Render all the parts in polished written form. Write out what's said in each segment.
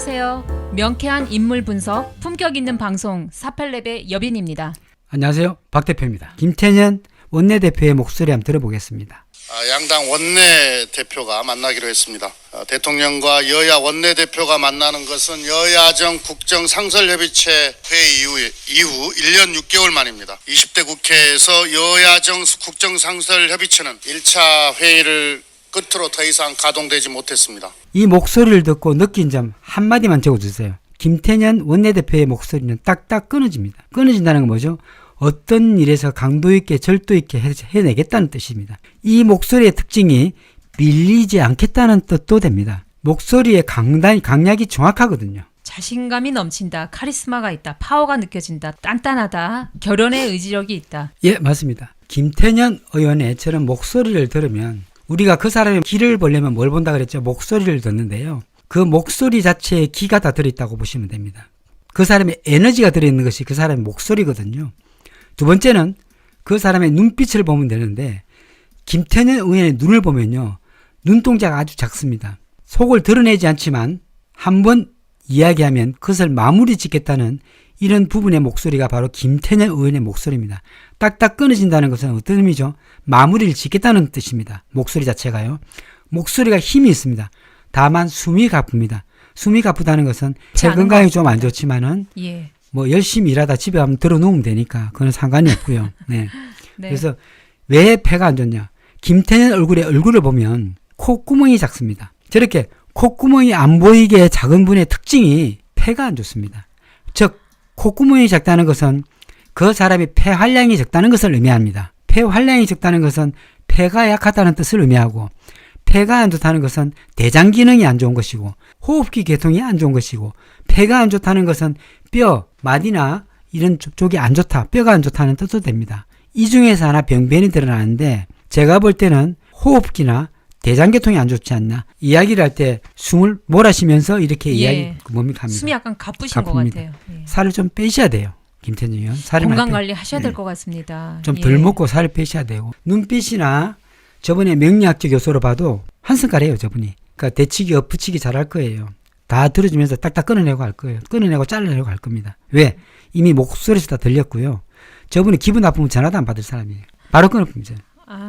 안녕하세요. 명쾌한 인물 분석, 품격 있는 방송 사팔랩의 여빈입니다. 안녕하세요. 박 대표입니다. 김태년 원내대표의 목소리 한번 들어보겠습니다. 양당 원내대표가 만나기로 했습니다. 대통령과 여야 원내대표가 만나는 것은 여야정 국정상설협의체 회의 이후 1년 6개월 만입니다. 20대 국회에서 여야정 국정상설협의체는 1차 회의를 끝으로 더 이상 가동되지 못했습니다. 이 목소리를 듣고 느낀 점 한마디만 적어주세요. 김태년 원내대표의 목소리는 딱딱 끊어집니다. 끊어진다는 건 뭐죠? 어떤 일에서 강도 있게 절도 있게 해내겠다는 뜻입니다. 이 목소리의 특징이 밀리지 않겠다는 뜻도 됩니다. 목소리의 강약이 정확하거든요. 자신감이 넘친다, 카리스마가 있다, 파워가 느껴진다, 단단하다, 결연의 의지력이 있다. 예, 맞습니다. 김태년 의원의 저런 목소리를 들으면 우리가 그 사람의 귀를 보려면 뭘 본다 그랬죠? 목소리를 듣는데요. 그 목소리 자체에 기가 다 들어있다고 보시면 됩니다. 그 사람의 에너지가 들어있는 것이 그 사람의 목소리거든요. 두 번째는 그 사람의 눈빛을 보면 되는데 김태년 의원의 눈을 보면요. 눈동자가 아주 작습니다. 속을 드러내지 않지만 한번 이야기하면 그것을 마무리 짓겠다는 이런 부분의 목소리가 바로 김태년 의원의 목소리입니다. 딱딱 끊어진다는 것은 어떤 의미죠? 마무리를 짓겠다는 뜻입니다. 목소리 자체가요. 목소리가 힘이 있습니다. 다만 숨이 가쁩니다. 숨이 가쁘다는 것은 체 건강이 좀 안 좋지만은 예. 뭐 열심히 일하다 집에 가면 들어놓으면 되니까 그건 상관이 없고요. 네. 네. 그래서 왜 폐가 안 좋냐? 김태년 얼굴을 보면 콧구멍이 작습니다. 저렇게 콧구멍이 안 보이게 작은 분의 특징이 폐가 안 좋습니다. 즉 콧구멍이 작다는 것은 그 사람이 폐 활량이 적다는 것을 의미합니다. 폐 활량이 적다는 것은 폐가 약하다는 뜻을 의미하고 폐가 안 좋다는 것은 대장 기능이 안 좋은 것이고 호흡기 계통이 안 좋은 것이고 폐가 안 좋다는 것은 뼈, 마디나 이런 쪽이 안 좋다, 뼈가 안 좋다는 뜻도 됩니다. 이 중에서 하나 병변이 드러나는데 제가 볼 때는 호흡기나 대장계통이 안 좋지 않나. 이야기를 할 때 숨을 몰아쉬면서 이렇게 예. 합니다. 숨이 약간 가쁘신 것 같아요. 예. 살을 좀 빼셔야 돼요. 김태년 의원. 건강관리 하셔야 될 것 같습니다. 좀 덜 먹고 살을 빼셔야 되고. 눈빛이나 저번에 명리학적 요소로 봐도 한성깔이에요. 저분이. 그러니까 대치기, 엎붙이기 잘할 거예요. 다 들어주면서 딱딱 끊어내고 할 거예요. 끊어내고 잘라내고 할 겁니다. 왜? 이미 목소리에서 다 들렸고요. 저분이 기분 나쁘면 전화도 안 받을 사람이에요. 바로 끊어버립니다.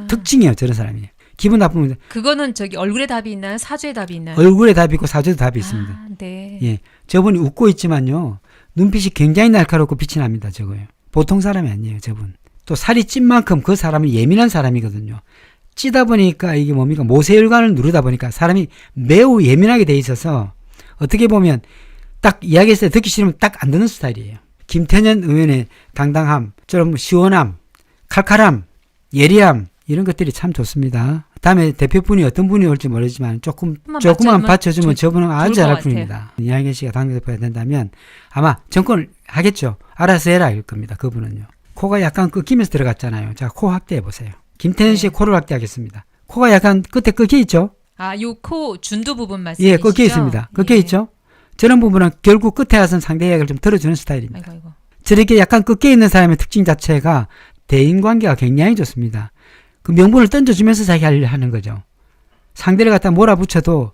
특징이에요. 저런 사람이. 기분 나쁘면 그거는 저기 얼굴에 답이 있나요? 사주에 답이 있나요? 얼굴에 답이 있고 사주에도 답이 있습니다. 네. 예, 저분이 웃고 있지만요. 눈빛이 굉장히 날카롭고 빛이 납니다. 저거요. 보통 사람이 아니에요. 저분. 또 살이 찐 만큼 그 사람은 예민한 사람이거든요. 찌다 보니까 이게 뭡니까? 모세혈관을 누르다 보니까 사람이 매우 예민하게 돼 있어서 어떻게 보면 딱 이야기했을 때 듣기 싫으면 딱 안 듣는 스타일이에요. 김태년 의원의 당당함, 좀 시원함, 칼칼함, 예리함 이런 것들이 참 좋습니다. 다음에 대표분이 어떤 분이 올지 모르지만 조금만 받쳐주면 저분은 아주 잘할 분입니다. 이낙연 씨가 당대표가 된다면 아마 정권을 하겠죠. 알아서 해라 일 겁니다. 그분은요. 코가 약간 꺾이면서 들어갔잖아요. 자, 코 확대해 보세요. 김태년 씨의 코를 확대하겠습니다. 코가 약간 끝에 꺾여 있죠. 요 코 준두 부분 말씀이시죠? 예, 꺾여 있습니다. 꺾여 있죠. 저런 부분은 결국 끝에 와서는 상대 이야기를 좀 들어주는 스타일입니다. 아이고. 저렇게 약간 꺾여 있는 사람의 특징 자체가 대인관계가 굉장히 좋습니다. 그 명분을 던져주면서 자기 하는 거죠. 상대를 갖다 몰아붙여도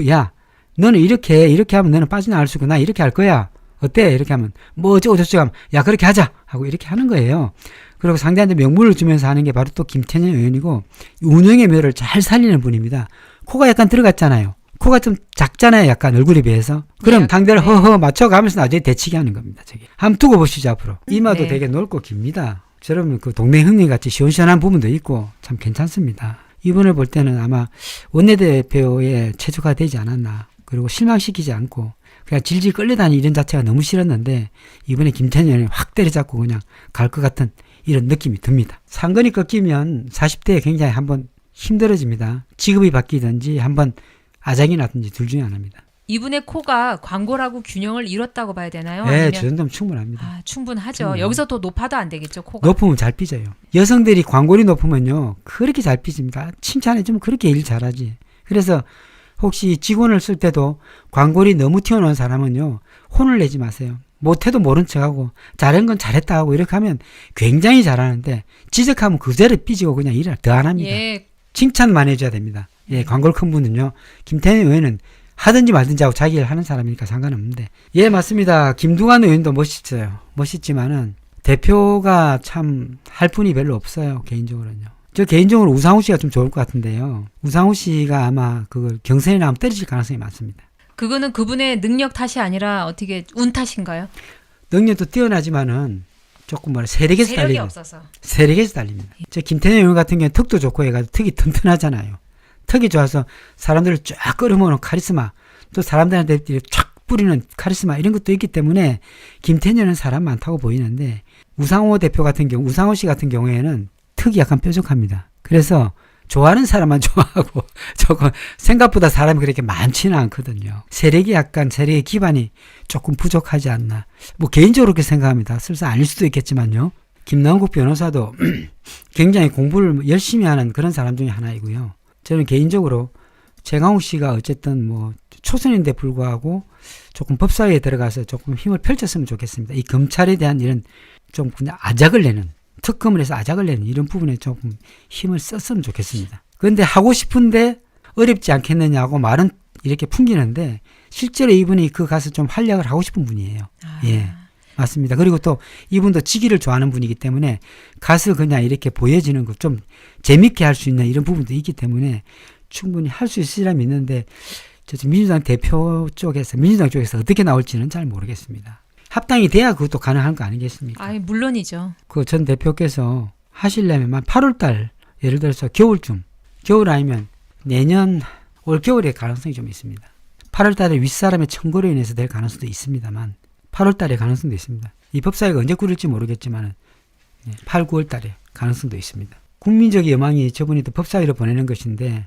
야, 너는 이렇게 하면 너는 빠져나갈 수 있고 나 이렇게 할 거야. 어때? 이렇게 하면 뭐 어쩌고 하면 야, 그렇게 하자 하고 이렇게 하는 거예요. 그리고 상대한테 명분을 주면서 하는 게 바로 또 김태년 의원이고 운영의 묘를 잘 살리는 분입니다. 코가 약간 들어갔잖아요. 코가 좀 작잖아요. 약간 얼굴에 비해서. 그럼 상대를 허허 맞춰가면서 나중에 대치기 하는 겁니다. 저기. 한번 두고 보시죠. 앞으로. 이마도 되게 넓고 깁니다. 저러면 그 동네 형님 같이 시원시원한 부분도 있고 참 괜찮습니다. 이분을 볼 때는 아마 원내대표에 체조가 되지 않았나. 그리고 실망시키지 않고 그냥 질질 끌려다니는 이런 자체가 너무 싫었는데 이번에 김태년이 확 때려잡고 그냥 갈 것 같은 이런 느낌이 듭니다. 상근이 꺾이면 40대에 굉장히 한번 힘들어집니다. 직업이 바뀌든지 한번 아작이 나든지 둘 중에 하나입니다. 이분의 코가 광고라고 균형을 이뤘다고 봐야 되나요? 네, 아니면... 저 정도면 충분합니다. 충분하죠. 여기서 더 높아도 안 되겠죠, 코가. 높으면 잘 삐져요. 여성들이 광골이 높으면요, 그렇게 잘 삐집니다. 칭찬해주면 그렇게 일 잘하지. 그래서 혹시 직원을 쓸 때도 광골이 너무 튀어나온 사람은요, 혼을 내지 마세요. 못해도 모른 척하고 잘한 건 잘했다 하고 이렇게 하면 굉장히 잘하는데 지적하면 그대로 삐지고 그냥 일을 더 안 합니다. 예. 칭찬만 해줘야 됩니다. 예, 광골 큰 분은요, 김태년 의원은 하든지 말든지 하고 자기 일 하는 사람이니까 상관없는데. 예, 맞습니다. 김두관 의원도 멋있어요. 멋있지만은 대표가 참 할 분이 별로 없어요. 개인적으로는요. 저 개인적으로 우상호 씨가 좀 좋을 것 같은데요. 우상호 씨가 아마 그걸 경선에 나오면 떨어질 가능성이 많습니다. 그거는 그분의 능력 탓이 아니라 어떻게 운 탓인가요? 능력도 뛰어나지만은 조금 세력에서 세력이 달리는. 없어서. 세력에서 달립니다. 저 김태년 의원 같은 경우는 턱도 좋고 해가지고 턱이 튼튼하잖아요. 턱이 좋아서 사람들을 쫙 끌어모으는 카리스마, 또 사람들한테 쫙 뿌리는 카리스마 이런 것도 있기 때문에 김태년은 사람 많다고 보이는데 우상호 대표 같은 경우, 우상호 씨 같은 경우에는 턱이 약간 뾰족합니다. 그래서 좋아하는 사람만 좋아하고 조금 생각보다 사람이 그렇게 많지는 않거든요. 세력의 기반이 조금 부족하지 않나. 뭐 개인적으로 그렇게 생각합니다. 설사 아닐 수도 있겠지만요. 김남국 변호사도 굉장히 공부를 열심히 하는 그런 사람 중에 하나이고요. 저는 개인적으로 최강욱 씨가 어쨌든 뭐 초선인데 불구하고 조금 법사위에 들어가서 조금 힘을 펼쳤으면 좋겠습니다. 이 검찰에 대한 이런 좀 그냥 아작을 내는, 특검을 해서 아작을 내는 이런 부분에 조금 힘을 썼으면 좋겠습니다. 그런데 하고 싶은데 어렵지 않겠느냐고 말은 이렇게 풍기는데 실제로 이분이 그 가서 좀 활약을 하고 싶은 분이에요. 예. 맞습니다. 그리고 또 이분도 지기를 좋아하는 분이기 때문에 가서 그냥 이렇게 보여지는 거 좀 재밌게 할 수 있는 이런 부분도 있기 때문에 충분히 할 수 있으리라 믿는데 민주당 대표 쪽에서, 민주당 쪽에서 어떻게 나올지는 잘 모르겠습니다. 합당이 돼야 그것도 가능한 거 아니겠습니까? 아이, 물론이죠. 그 전 대표께서 하시려면 8월달, 예를 들어서 겨울쯤, 겨울 아니면 내년 올 겨울에 가능성이 좀 있습니다. 8월달에 윗사람의 청구로 인해서 될 가능성도 있습니다만 8월달에 가능성도 있습니다. 이 법사위가 언제 꾸릴지 모르겠지만 8, 9월달에 가능성도 있습니다. 국민적 여망이 저분이 또 법사위로 보내는 것인데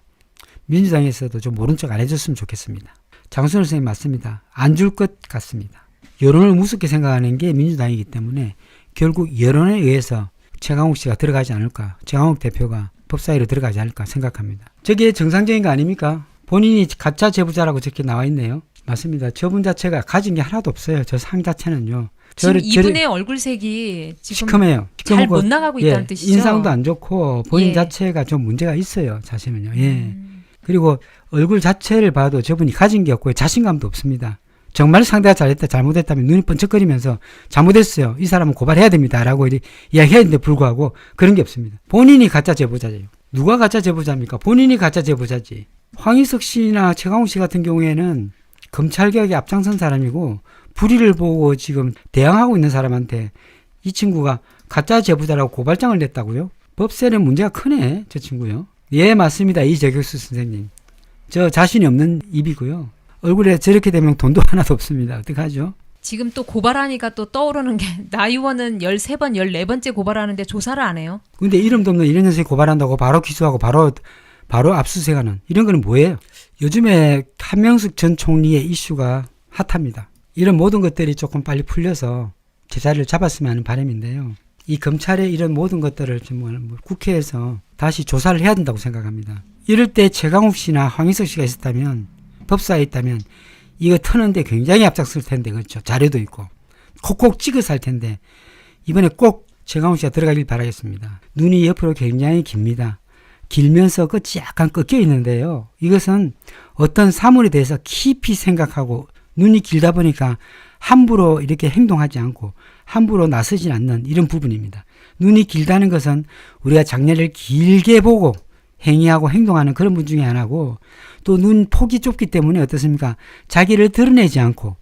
민주당에서도 좀 모른 척 안 해줬으면 좋겠습니다. 장순호 선생님 맞습니다. 안 줄 것 같습니다. 여론을 무섭게 생각하는 게 민주당이기 때문에 결국 여론에 의해서 최강욱 씨가 들어가지 않을까, 최강욱 대표가 법사위로 들어가지 않을까 생각합니다. 저게 정상적인 거 아닙니까? 본인이 가짜 제보자라고 저렇게 나와 있네요. 맞습니다. 저분 자체가 가진 게 하나도 없어요. 저 상 자체는요. 지금 이분의 얼굴색이 지금 시커매요. 잘 못 나가고 있다는 뜻이죠. 인상도 안 좋고 본인 예. 자체가 좀 문제가 있어요. 자신은요. 예. 그리고 얼굴 자체를 봐도 저분이 가진 게 없고 자신감도 없습니다. 정말 상대가 잘했다 잘못했다면 눈이 번쩍거리면서 잘못했어요. 이 사람은 고발해야 됩니다. 라고 이야기해야 되는데 불구하고 그런 게 없습니다. 본인이 가짜 제보자예요. 누가 가짜 제보자입니까? 본인이 가짜 제보자지. 황희석 씨나 최강욱 씨 같은 경우에는 검찰개혁에 앞장선 사람이고 불의를 보고 지금 대항하고 있는 사람한테 이 친구가 가짜 제보자라고 고발장을 냈다고요? 법세는 문제가 크네, 저 친구요. 예, 맞습니다. 이재격수 선생님. 저 자신이 없는 입이고요. 얼굴에 저렇게 되면 돈도 하나도 없습니다. 어떡하죠? 지금 또 고발하니까 또 떠오르는 게 나 의원은 13번, 14번째 고발하는데 조사를 안 해요. 근데 이름도 없는 이런 녀석이 고발한다고 바로 기소하고 바로 압수수색하는 이런 거는 뭐예요? 요즘에 한명숙 전 총리의 이슈가 핫합니다. 이런 모든 것들이 조금 빨리 풀려서 제자리를 잡았으면 하는 바람인데요. 이 검찰의 이런 모든 것들을 좀 국회에서 다시 조사를 해야 된다고 생각합니다. 이럴 때 최강욱 씨나 황희석 씨가 있었다면, 법사에 있다면 이거 터는데 굉장히 앞장설 텐데, 그렇죠? 자료도 있고 콕콕 찍어서 할 텐데 이번에 꼭 최강욱 씨가 들어가길 바라겠습니다. 눈이 옆으로 굉장히 깁니다. 길면서 끝이 약간 꺾여 있는데요. 이것은 어떤 사물에 대해서 깊이 생각하고 눈이 길다 보니까 함부로 이렇게 행동하지 않고 함부로 나서지 않는 이런 부분입니다. 눈이 길다는 것은 우리가 장래를 길게 보고 행위하고 행동하는 그런 분 중에 하나고, 또 눈 폭이 좁기 때문에 어떻습니까? 자기를 드러내지 않고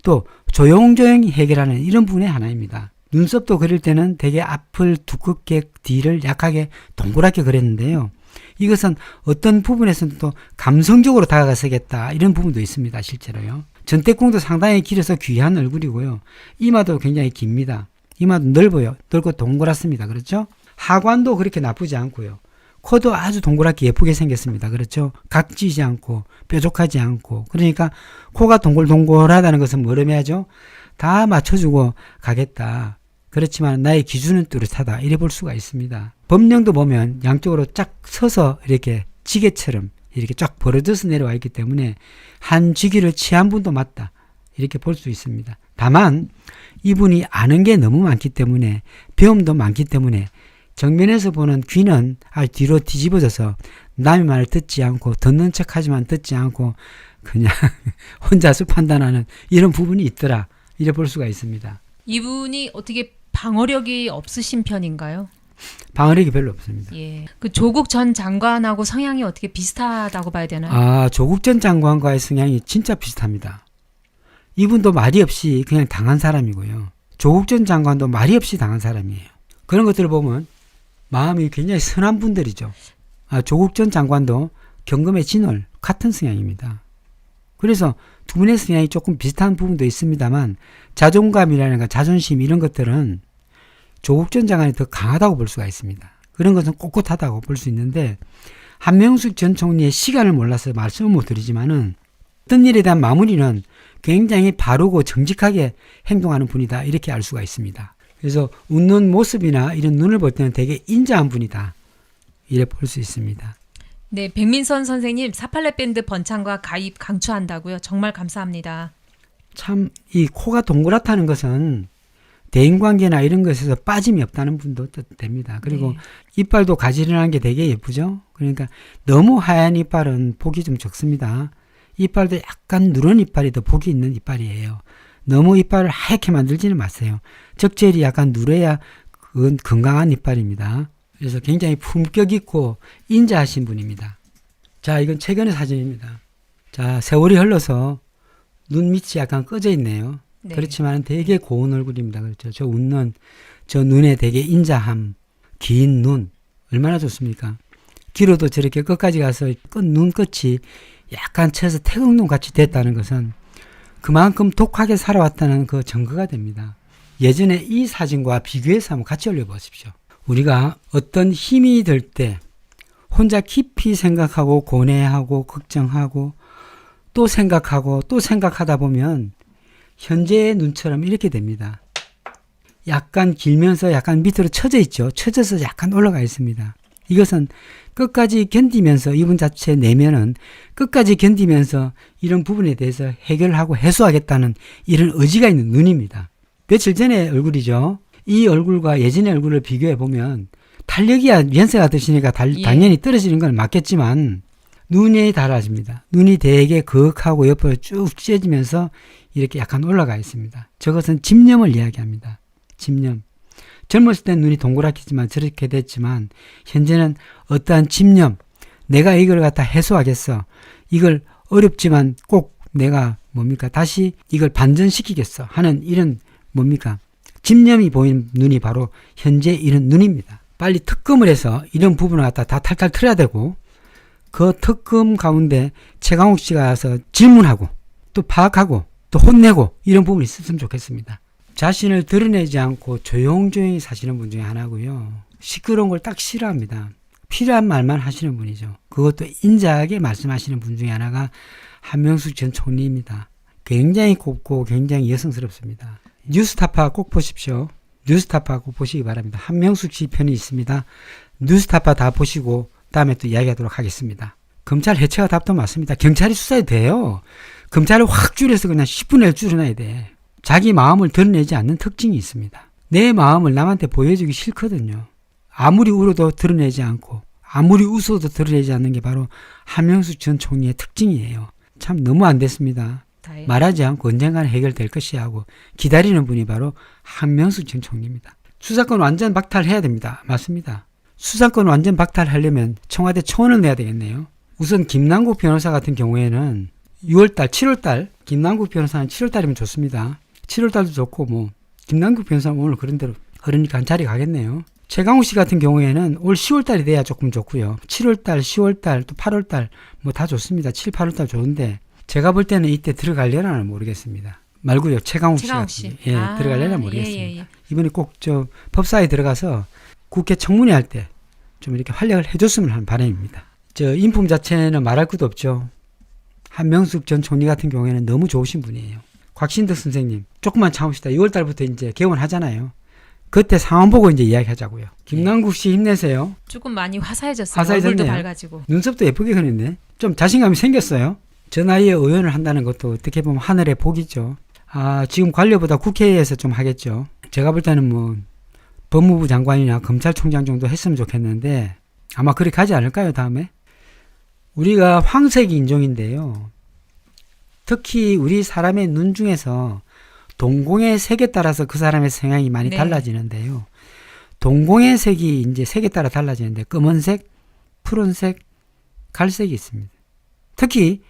또 조용조용히 해결하는 이런 분의 하나입니다. 눈썹도 그릴 때는 되게 앞을 두껍게 뒤를 약하게 동그랗게 그렸는데요. 이것은 어떤 부분에서는 또 감성적으로 다가가서겠다 이런 부분도 있습니다. 실제로요. 전태궁도 상당히 길어서 귀한 얼굴이고요. 이마도 굉장히 깁니다. 이마도 넓어요. 넓고 동그랗습니다. 그렇죠? 하관도 그렇게 나쁘지 않고요. 코도 아주 동그랗게 예쁘게 생겼습니다. 그렇죠? 각지지 않고 뾰족하지 않고. 그러니까 코가 동글동글하다는 것은 뭘 의미하죠? 다 맞춰주고 가겠다. 그렇지만 나의 기준은 뚜렷하다. 이래 볼 수가 있습니다. 법령도 보면 양쪽으로 쫙 서서 이렇게 지게처럼 이렇게 쫙 벌어져서 내려와 있기 때문에 한 직위를 취한 분도 맞다. 이렇게 볼 수 있습니다. 다만 이분이 아는 게 너무 많기 때문에, 배움도 많기 때문에 정면에서 보는 귀는 아주 뒤로 뒤집어져서 남의 말을 듣지 않고 듣는 척하지만 듣지 않고 그냥 혼자서 판단하는 이런 부분이 있더라. 이래 볼 수가 있습니다. 이분이 어떻게 방어력이 없으신 편인가요? 방어력이 별로 없습니다. 예. 그 조국 전 장관하고 성향이 어떻게 비슷하다고 봐야 되나요? 아, 조국 전 장관과의 성향이 진짜 비슷합니다. 이분도 말이 없이 그냥 당한 사람이고요. 조국 전 장관도 말이 없이 당한 사람이에요. 그런 것들을 보면 마음이 굉장히 선한 분들이죠. 아, 조국 전 장관도 경금의 진월 같은 성향입니다. 그래서 두 분의 성향이 조금 비슷한 부분도 있습니다만 자존감이라든가 자존심 이런 것들은 조국 전 장관이 더 강하다고 볼 수가 있습니다. 그런 것은 꼿꼿하다고 볼 수 있는데 한명숙 전 총리의 시간을 몰라서 말씀을 못 드리지만은 어떤 일에 대한 마무리는 굉장히 바르고 정직하게 행동하는 분이다 이렇게 알 수가 있습니다. 그래서 웃는 모습이나 이런 눈을 볼 때는 되게 인자한 분이다 이래 볼 수 있습니다. 네, 백민선 선생님 486 밴드 번창과 가입 강추한다고요. 정말 감사합니다. 참 이 코가 동그랗다는 것은 대인관계나 이런 것에서 빠짐이 없다는 분도 됩니다. 그리고 네. 이빨도 가지런한 게 되게 예쁘죠. 그러니까 너무 하얀 이빨은 복이 좀 적습니다. 이빨도 약간 누런 이빨이 더 복이 있는 이빨이에요. 너무 이빨을 하얗게 만들지는 마세요. 적절히 약간 누래야 그건 건강한 이빨입니다. 그래서 굉장히 품격 있고 인자하신 분입니다. 자, 이건 최근의 사진입니다. 자, 세월이 흘러서 눈 밑이 약간 꺼져 있네요. 네. 그렇지만 되게 고운 얼굴입니다. 그렇죠. 저 웃는 저 눈에 되게 인자함, 긴 눈 얼마나 좋습니까? 길어도 저렇게 끝까지 가서 눈 끝이 약간 쳐서 태극눈 같이 됐다는 것은 그만큼 독하게 살아왔다는 그 증거가 됩니다. 예전에 이 사진과 비교해서 한번 같이 올려보십시오. 우리가 어떤 힘이 들 때 혼자 깊이 생각하고 고뇌하고 걱정하고 또 생각하고 또 생각하다 보면 현재의 눈처럼 이렇게 됩니다. 약간 길면서 약간 밑으로 처져 있죠. 처져서 약간 올라가 있습니다. 이것은 끝까지 견디면서 이분 자체 내면은 끝까지 견디면서 이런 부분에 대해서 해결하고 해소하겠다는 이런 의지가 있는 눈입니다. 며칠 전의 얼굴이죠. 이 얼굴과 예전의 얼굴을 비교해 보면 탄력이야 연세가 드시니까 당연히 떨어지는 건 맞겠지만 눈이 달라집니다. 눈이 되게 거하고 옆으로 쭉 찢어지면서 이렇게 약간 올라가 있습니다. 저것은 집념을 이야기합니다. 집념. 젊었을 땐 눈이 동그랗겠지만 저렇게 됐지만 현재는 어떠한 집념, 내가 이걸 갖다 해소하겠어. 이걸 어렵지만 꼭 내가 다시 이걸 반전시키겠어 하는 이런 집념이 보이는 눈이 바로 현재 이런 눈입니다. 빨리 특검을 해서 이런 부분을 갖다 다 탈탈 틀어야 되고 그 특검 가운데 최강욱 씨가 와서 질문하고 또 파악하고 또 혼내고 이런 부분이 있었으면 좋겠습니다. 자신을 드러내지 않고 조용조용히 사시는 분 중에 하나고요. 시끄러운 걸 딱 싫어합니다. 필요한 말만 하시는 분이죠. 그것도 인자하게 말씀하시는 분 중에 하나가 한명숙 전 총리입니다. 굉장히 곱고 굉장히 여성스럽습니다. 뉴스타파 꼭 보십시오. 뉴스타파 꼭 보시기 바랍니다. 한명숙 씨 편이 있습니다. 뉴스타파 다 보시고 다음에 또 이야기하도록 하겠습니다. 검찰 해체가 답도 맞습니다. 경찰이 수사해도 돼요. 검찰을 확 줄여서 그냥 10분의 1 줄여놔야 돼. 자기 마음을 드러내지 않는 특징이 있습니다. 내 마음을 남한테 보여주기 싫거든요. 아무리 울어도 드러내지 않고 아무리 웃어도 드러내지 않는 게 바로 한명숙 전 총리의 특징이에요. 참 너무 안 됐습니다. 말하지 않고 언젠가는 해결될 것이야 하고 기다리는 분이 바로 한명숙 전 총리입니다. 수사권 완전 박탈해야 됩니다. 맞습니다. 수사권 완전 박탈하려면 청와대 청원을 내야 되겠네요. 우선 김남국 변호사 같은 경우에는 6월달, 7월달 김남국 변호사는 7월달이면 좋습니다. 7월달도 좋고 김남국 변호사는 오늘 그런 대로 그러니까 한 자리 가겠네요. 최강욱 씨 같은 경우에는 올 10월달이 돼야 조금 좋고요. 7월달, 10월달, 또 8월달 다 좋습니다. 7, 8월달 좋은데 제가 볼 때는 이때 들어갈려나는 모르겠습니다. 말고요. 최강욱 씨. 예, 들어갈려나 모르겠습니다. 예. 이번에 꼭 법사에 들어가서 국회 청문회 할 때 좀 이렇게 활약을 해줬으면 하는 바람입니다. 인품 자체는 말할 것도 없죠. 한명숙 전 총리 같은 경우에는 너무 좋으신 분이에요. 곽신덕 선생님, 조금만 참읍시다. 6월달부터 이제 개원하잖아요. 그때 상황 보고 이제 이야기하자고요. 김남국 씨 힘내세요. 조금 많이 화사해졌어요. 얼굴도 밝아지고. 눈썹도 예쁘게 그렸네. 좀 자신감이 생겼어요. 저 나이에 의원을 한다는 것도 어떻게 보면 하늘의 복이죠. 지금 관료보다 국회에서 좀 하겠죠. 제가 볼 때는 법무부 장관이나 검찰총장 정도 했으면 좋겠는데 아마 그렇게 하지 않을까요, 다음에? 우리가 황색 인종인데요. 특히 우리 사람의 눈 중에서 동공의 색에 따라서 그 사람의 성향이 많이 네. 달라지는데요. 동공의 색이 이제 색에 따라 달라지는데 검은색, 푸른색, 갈색이 있습니다. 특히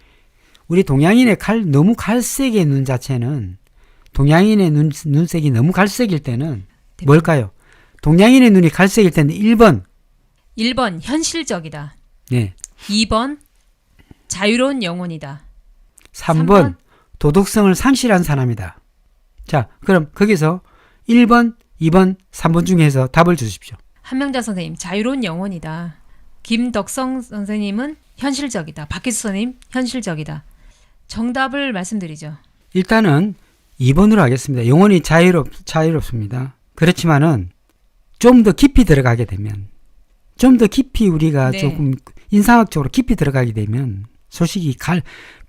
우리 동양인의 너무 갈색의 눈 자체는 동양인의 눈색이 너무 갈색일 때는 뭘까요? 동양인의 눈이 갈색일 때는 1번 1번 현실적이다. 네. 2번 자유로운 영혼이다. 3번 도덕성을 상실한 사람이다. 자, 그럼 거기서 1번, 2번, 3번 중에서 답을 주십시오. 한명자 선생님 자유로운 영혼이다. 김덕성 선생님은 현실적이다. 박희수 선생님 현실적이다. 정답을 말씀드리죠. 일단은 2번으로 하겠습니다. 영혼이 자유롭습니다. 그렇지만은 좀 더 깊이 들어가게 되면 좀 더 깊이 우리가 네. 조금 인상학적으로 깊이 들어가게 되면 솔직히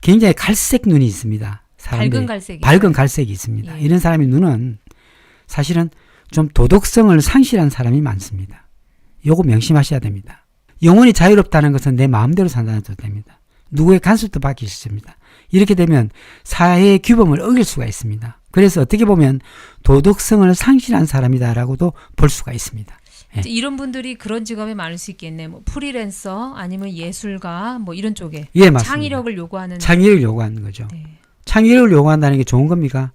굉장히 갈색 눈이 있습니다. 사람들이. 밝은 갈색이. 밝은 갈색이 있습니다. 예. 이런 사람의 눈은 사실은 좀 도덕성을 상실한 사람이 많습니다. 요거 명심하셔야 됩니다. 영혼이 자유롭다는 것은 내 마음대로 산다는 뜻 됩니다. 누구의 간섭도 받기 싫습니다. 이렇게 되면 사회의 규범을 어길 수가 있습니다. 그래서 어떻게 보면 도덕성을 상실한 사람이다라고도 볼 수가 있습니다. 예. 이런 분들이 그런 직업에 많을 수 있겠네. 뭐 프리랜서 아니면 예술가 뭐 이런 쪽에 예, 맞습니다. 창의력을 요구하는. 창의력을 요구하는 거죠. 네. 창의력을 요구한다는 게 좋은 겁니까?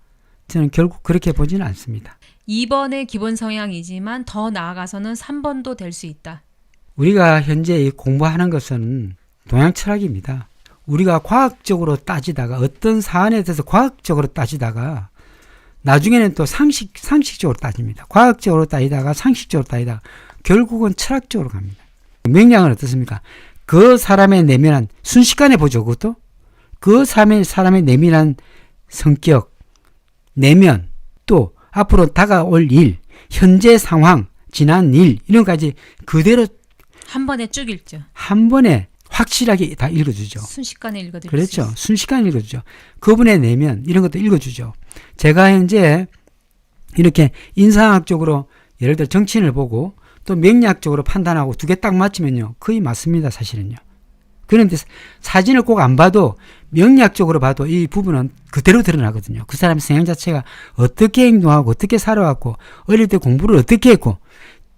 저는 결국 그렇게 보지는 않습니다. 2번의 기본 성향이지만 더 나아가서는 3번도 될 수 있다. 우리가 현재 공부하는 것은 동양 철학입니다. 우리가 과학적으로 따지다가 어떤 사안에 대해서 과학적으로 따지다가 나중에는 또 상식적으로 따집니다. 과학적으로 따지다가 상식적으로 따지다가 결국은 철학적으로 갑니다. 명량은 어떻습니까? 그 사람의 내면한 순식간에 보죠. 그것도 그 사람의 내면한 성격, 내면, 또 앞으로 다가올 일, 현재 상황, 지난 일 이런 까지 그대로 한 번에 쭉 읽죠. 한 번에 확실하게 다 읽어주죠. 순식간에 읽어드릴 수 그렇죠. 있어요. 순식간에 읽어주죠. 그분의 내면 이런 것도 읽어주죠. 제가 현재 이렇게 인상학적으로 예를 들어 정치인을 보고 또 명리학적으로 판단하고 두 개 딱 맞추면요. 거의 맞습니다. 사실은요. 그런데 사진을 꼭 안 봐도 명리학적으로 봐도 이 부분은 그대로 드러나거든요. 그 사람의 성향 자체가 어떻게 행동하고 어떻게 살아왔고 어릴 때 공부를 어떻게 했고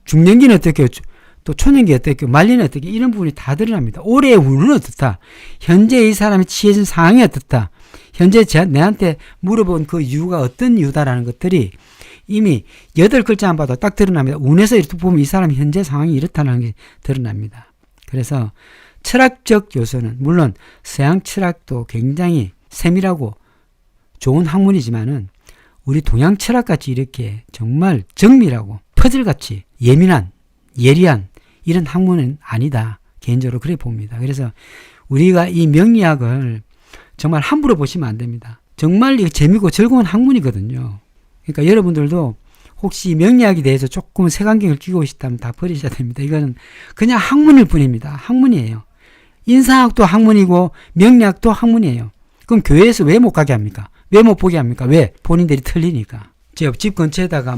중년기는 어떻게 했고 또 초년기 어떻게 말년은 어떻게 이런 부분이 다 드러납니다. 올해의 운은 어떻다. 현재 이 사람이 처해진 상황이 어떻다. 현재 내한테 물어본 그 이유가 어떤 이유다라는 것들이 이미 8글자 안 봐도 딱 드러납니다. 운에서 이렇게 보면 이 사람 현재 상황이 이렇다는 게 드러납니다. 그래서 철학적 요소는 물론 서양 철학도 굉장히 세밀하고 좋은 학문이지만은 우리 동양 철학같이 이렇게 정말 정밀하고 퍼즐같이 예민한 예리한 이런 학문은 아니다. 개인적으로 그래 봅니다. 그래서 우리가 이 명리학을 정말 함부로 보시면 안 됩니다. 정말 이거 재미있고 즐거운 학문이거든요. 그러니까 여러분들도 혹시 명리학에 대해서 조금 색안경을 끼고 계시다면 다 버리셔야 됩니다. 이거는 그냥 학문일 뿐입니다. 학문이에요. 인상학도 학문이고 명리학도 학문이에요. 그럼 교회에서 왜 못 가게 합니까? 왜 못 보게 합니까? 왜? 본인들이 틀리니까. 제 옆집 근처에다가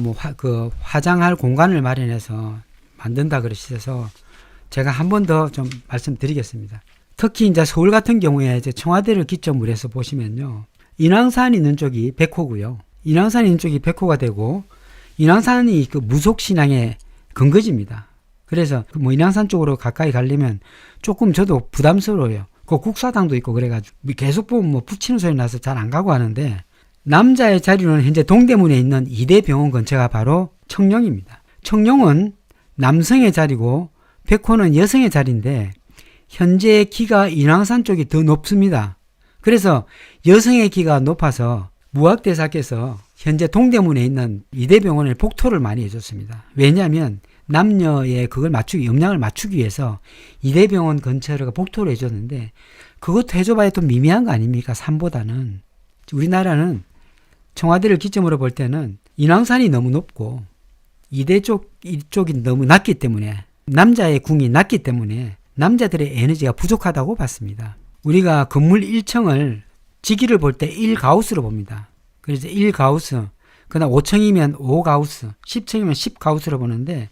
화장할 공간을 마련해서 만든다 그러셔서 제가 한 번 더 좀 말씀드리겠습니다. 특히 이제 서울 같은 경우에 이제 청와대를 기점으로 해서 보시면요. 인왕산 있는 쪽이 백호고요. 인왕산 있는 쪽이 백호가 되고 인왕산이 그 무속신앙의 근거지입니다. 그래서 인왕산 쪽으로 가까이 가려면 조금 저도 부담스러워요. 그 국사당도 있고 그래가지고 계속 보면 붙이는 소리 나서 잘 안 가고 하는데 남자의 자리로는 현재 동대문에 있는 이대병원 근처가 바로 청룡입니다. 청룡은 남성의 자리고 백호는 여성의 자리인데 현재 기가 인왕산 쪽이 더 높습니다. 그래서 여성의 기가 높아서 무학대사께서 현재 동대문에 있는 이대병원에 복토를 많이 해줬습니다. 왜냐하면 남녀의 그걸 음량을 맞추기 위해서 이대병원 근처를 복토를 해줬는데 그것도 해줘봐야 또 미미한 거 아닙니까? 산보다는. 우리나라는 청와대를 기점으로 볼 때는 인왕산이 너무 높고 이대 이쪽이 너무 낮기 때문에 남자의 궁이 낮기 때문에 남자들의 에너지가 부족하다고 봤습니다. 우리가 건물 1층을 지기를 볼 때 1가우스로 봅니다. 그래서 1가우스, 그다음 5층이면 5가우스, 10층이면 10가우스로 보는데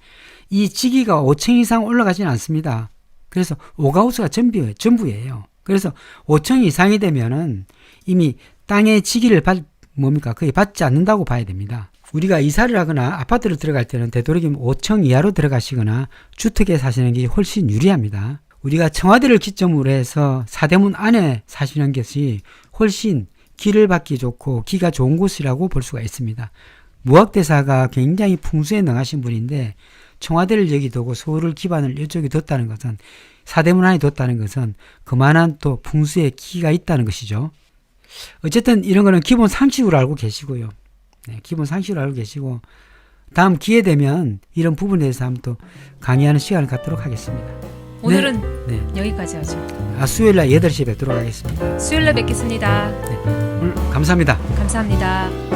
이 지기가 5층 이상 올라가지는 않습니다. 그래서 5가우스가 전부예요. 그래서 5층 이상이 되면은 이미 땅의 지기를 거의 받지 않는다고 봐야 됩니다. 우리가 이사를 하거나 아파트를 들어갈 때는 되도록이면 5층 이하로 들어가시거나 주택에 사시는 게 훨씬 유리합니다. 우리가 청와대를 기점으로 해서 사대문 안에 사시는 것이 훨씬 기를 받기 좋고 기가 좋은 곳이라고 볼 수가 있습니다. 무학대사가 굉장히 풍수에 능하신 분인데 청와대를 여기 두고 서울을 기반을 이쪽에 뒀다는 것은 사대문 안에 뒀다는 것은 그만한 또 풍수에 기가 있다는 것이죠. 어쨌든 이런 거는 기본 상식으로 알고 계시고요. 네, 기본 상식으로 알고 계시고 다음 기회 되면 이런 부분에 대해서 한번 또 강의하는 시간을 갖도록 하겠습니다. 오늘은 네. 여기까지 하죠. 수요일날 8시에 뵙도록 하겠습니다. 수요일에 뵙겠습니다. 오늘 감사합니다. 감사합니다.